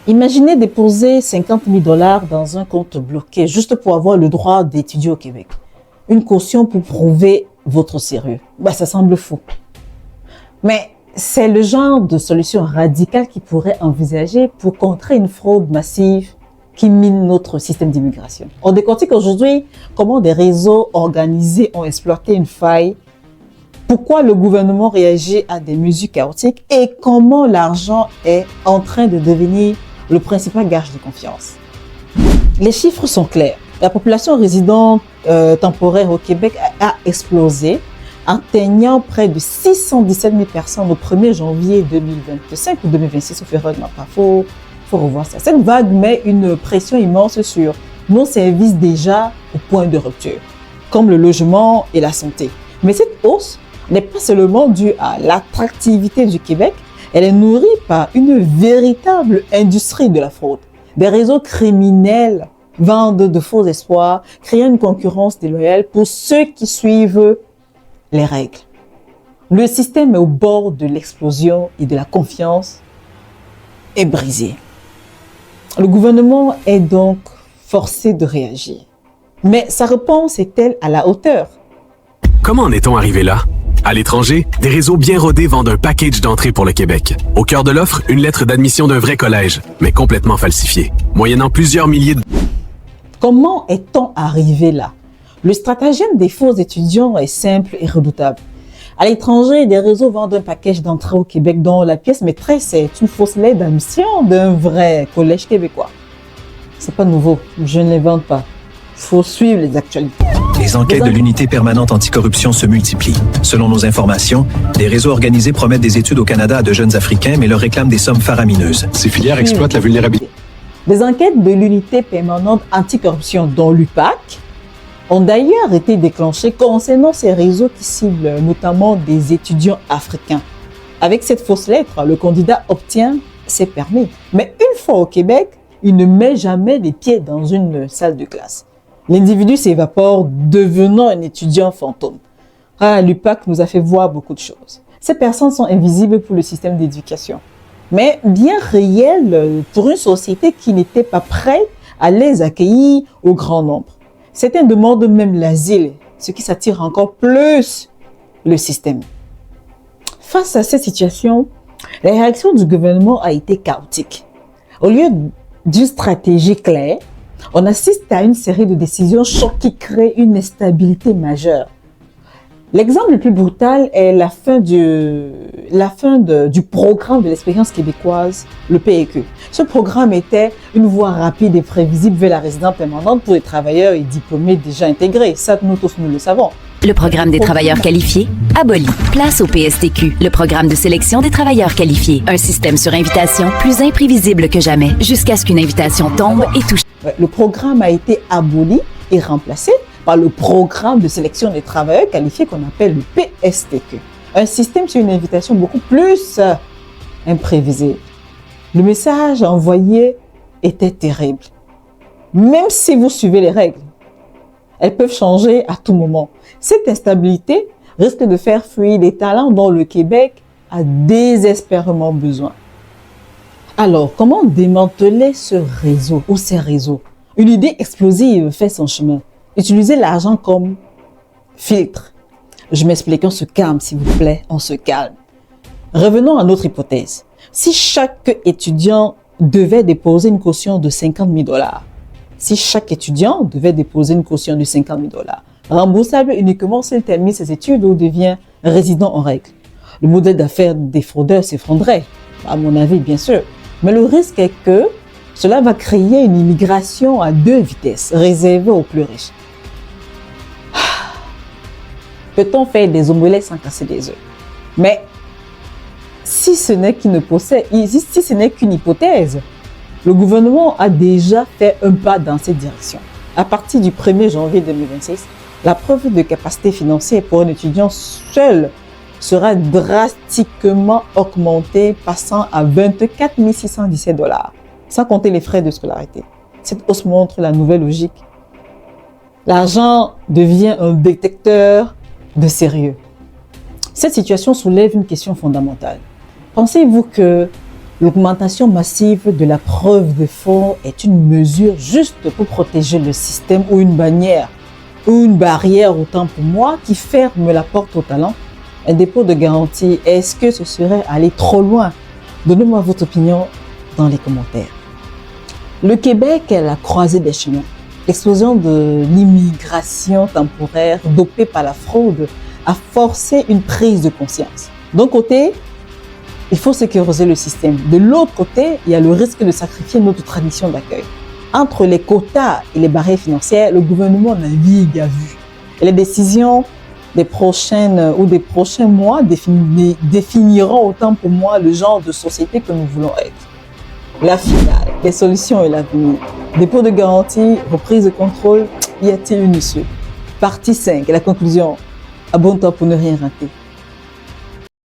Imaginez déposer 50 000 dollars dans un compte bloqué juste pour avoir le droit d'étudier au Québec. Une caution pour prouver votre sérieux. Ça semble fou. Mais c'est le genre de solution radicale qui pourrait envisager pour contrer une fraude massive qui mine notre système d'immigration. On décortique aujourd'hui comment des réseaux organisés ont exploité une faille, pourquoi le gouvernement réagit à des mesures chaotiques et comment l'argent est en train de devenir le principal gage de confiance. Les chiffres sont clairs. La population résidente temporaire au Québec a explosé, atteignant près de 617 000 personnes au 1er janvier 2025 ou 2026, au fur et à mesure. Faut revoir ça. Cette vague met une pression immense sur nos services déjà au point de rupture, comme le logement et la santé. Mais cette hausse n'est pas seulement due à l'attractivité du Québec, elle est nourrie par une véritable industrie de la fraude. Des réseaux criminels vendent de faux espoirs, créant une concurrence déloyale pour ceux qui suivent les règles. Le système est au bord de l'explosion et de la confiance est brisée. Le gouvernement est donc forcé de réagir. Mais sa réponse est-elle à la hauteur? Comment en est-on arrivé là? À l'étranger, des réseaux bien rodés vendent un package d'entrée pour le Québec. Au cœur de l'offre, une lettre d'admission d'un vrai collège, mais complètement falsifiée, moyennant plusieurs milliers de... Comment est-on arrivé là? Le stratagème des faux étudiants est simple et redoutable. À l'étranger, des réseaux vendent un package d'entrée au Québec dont la pièce maîtresse est une fausse lettre d'admission d'un vrai collège québécois. C'est pas nouveau, je ne l'invente pas. Faut suivre les actualités. Les enquêtes de l'unité permanente anticorruption se multiplient. Selon nos informations, des réseaux organisés promettent des études au Canada à de jeunes Africains, mais leur réclament des sommes faramineuses. Ces filières exploitent la vulnérabilité. Des enquêtes de l'unité permanente anticorruption, dont l'UPAC, ont d'ailleurs été déclenchées concernant ces réseaux qui ciblent notamment des étudiants africains. Avec cette fausse lettre, le candidat obtient ses permis. Mais une fois au Québec, il ne met jamais les pieds dans une salle de classe. L'individu s'évapore, devenant un étudiant fantôme. L'UPAC nous a fait voir beaucoup de choses. Ces personnes sont invisibles pour le système d'éducation, mais bien réelles pour une société qui n'était pas prête à les accueillir au grand nombre. Certains demandent même l'asile, ce qui s'attire encore plus le système. Face à cette situation, la réaction du gouvernement a été chaotique. Au lieu d'une stratégie claire, on assiste à une série de décisions chocs qui créent une instabilité majeure. L'exemple le plus brutal est la fin du programme de l'expérience québécoise, le PEQ. Ce programme était une voie rapide et prévisible vers la résidence permanente pour les travailleurs et diplômés déjà intégrés. Ça, nous tous, nous le savons. Le programme des travailleurs qualifiés, aboli. Place au PSTQ, le programme de sélection des travailleurs qualifiés. Un système sur invitation plus imprévisible que jamais, jusqu'à ce qu'une invitation tombe et touche. Le programme a été aboli et remplacé par le programme de sélection des travailleurs qualifiés qu'on appelle le PSTQ. Un système sur une invitation beaucoup plus imprévisible. Le message envoyé était terrible. Même si vous suivez les règles, elles peuvent changer à tout moment. Cette instabilité risque de faire fuir les talents dont le Québec a désespérément besoin. Alors, comment démanteler ce réseau ou ces réseaux? Une idée explosive fait son chemin. Utilisez l'argent comme filtre. Je m'explique, on se calme s'il vous plaît, on se calme. Revenons à notre hypothèse. Si chaque étudiant devait déposer une caution de 50 000 dollars, remboursable uniquement s'il termine ses études ou devient résident en règle, le modèle d'affaires des fraudeurs s'effondrerait, à mon avis bien sûr. Mais le risque est que cela va créer une immigration à deux vitesses, réservée aux plus riches. Peut-on faire des omelettes sans casser des œufs? Mais si ce n'est qu'une hypothèse, le gouvernement a déjà fait un pas dans cette direction. À partir du 1er janvier 2026, la preuve de capacité financière pour un étudiant seul sera drastiquement augmentée, passant à 24 617 $, sans compter les frais de scolarité. Cette hausse montre la nouvelle logique. L'argent devient un détecteur de sérieux. Cette situation soulève une question fondamentale. Pensez-vous que L'augmentation massive de la preuve de fonds est une mesure juste pour protéger le système ou une bannière ou une barrière, autant pour moi, qui ferme la porte au talent. Un dépôt de garantie, est-ce que ce serait aller trop loin? Donnez-moi votre opinion dans les commentaires. Le Québec est à la croisée des chemins. L'explosion de l'immigration temporaire dopée par la fraude a forcé une prise de conscience. D'un côté, il faut sécuriser le système. De l'autre côté, il y a le risque de sacrifier notre tradition d'accueil. Entre les quotas et les barrières financières, le gouvernement navigue à vue. Et les décisions des prochaines ou des prochains mois définiront autant pour moi le genre de société que nous voulons être. La finale, les solutions et l'avenir. Dépôt de garantie, reprise de contrôle, y a-t-il une issue? Partie 5, la conclusion. Abonne-toi pour ne rien rater.